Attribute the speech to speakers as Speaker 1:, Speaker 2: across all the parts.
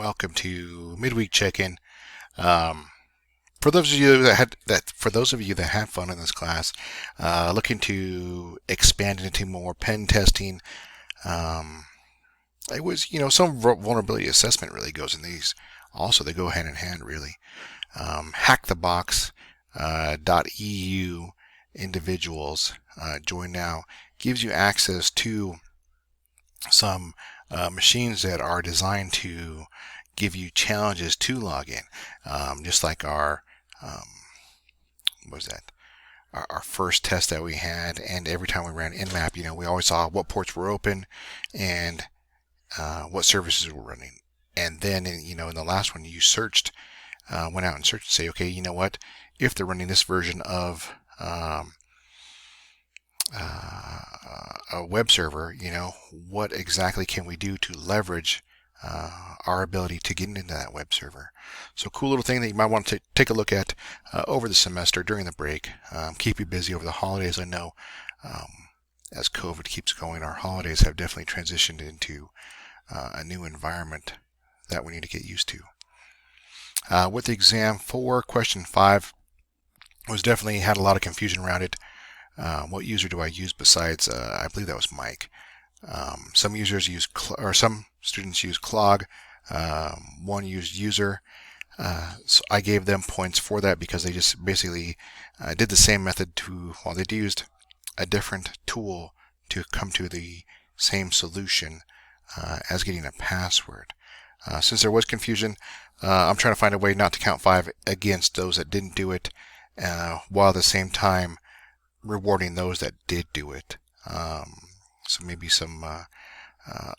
Speaker 1: welcome to midweek check-in. Um, for those of you that had fun in this class, looking to expand into more pen testing, um, it was some vulnerability assessment really goes in these. Also, they go hand in hand really. Hackthebox .eu individuals join now gives you access to some machines that are designed to give you challenges to log in, just like our what was that? Our first test that we had, and every time we ran Nmap, we always saw what ports were open and what services were running. And then, in the last one, you went out and searched and say, okay, you know what? If they're running this version of a web server, what exactly can we do to leverage our ability to get into that web server? So cool little thing that you might want to take a look at over the semester during the break. Keep you busy over the holidays. I know as COVID keeps going, our holidays have definitely transitioned into a new environment that we need to get used to. With the exam 4, question 5 was definitely had a lot of confusion around it. What user do I use besides, I believe that was Mike. Some users use, some students use Clog. One used user. So I gave them points for that because they just basically did the same method they used a different tool to come to the same solution as getting a password. Since there was confusion, I'm trying to find a way not to count 5 against those that didn't do it, while at the same time rewarding those that did do it. So maybe some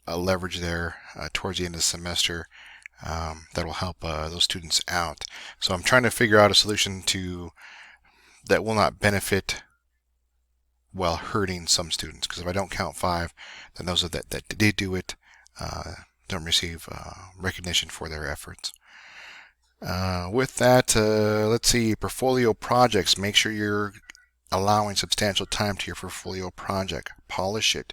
Speaker 1: a leverage there towards the end of the semester that will help those students out. So I'm trying to figure out a solution that will not benefit while hurting some students. Because if I don't count 5, then those that did do it don't receive recognition for their efforts. With that, let's see, portfolio projects. Make sure you're allowing substantial time to your portfolio project. Polish it,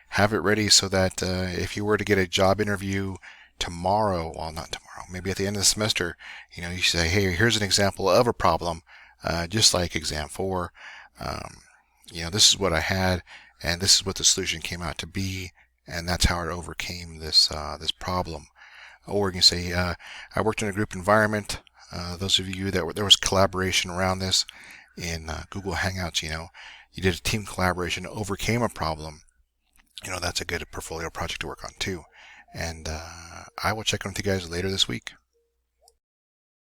Speaker 1: have it ready so that if you were to get a job interview tomorrow, well, not tomorrow, maybe at the end of the semester, you say, hey, here's an example of a problem, just like exam 4. This is what I had, and this is what the solution came out to be, and that's how I overcame this problem. Or you can say, I worked in a group environment. Those of you there was collaboration around this in Google Hangouts. You did a team collaboration, overcame a problem. That's a good portfolio project to work on too. And I will check in with you guys later this week.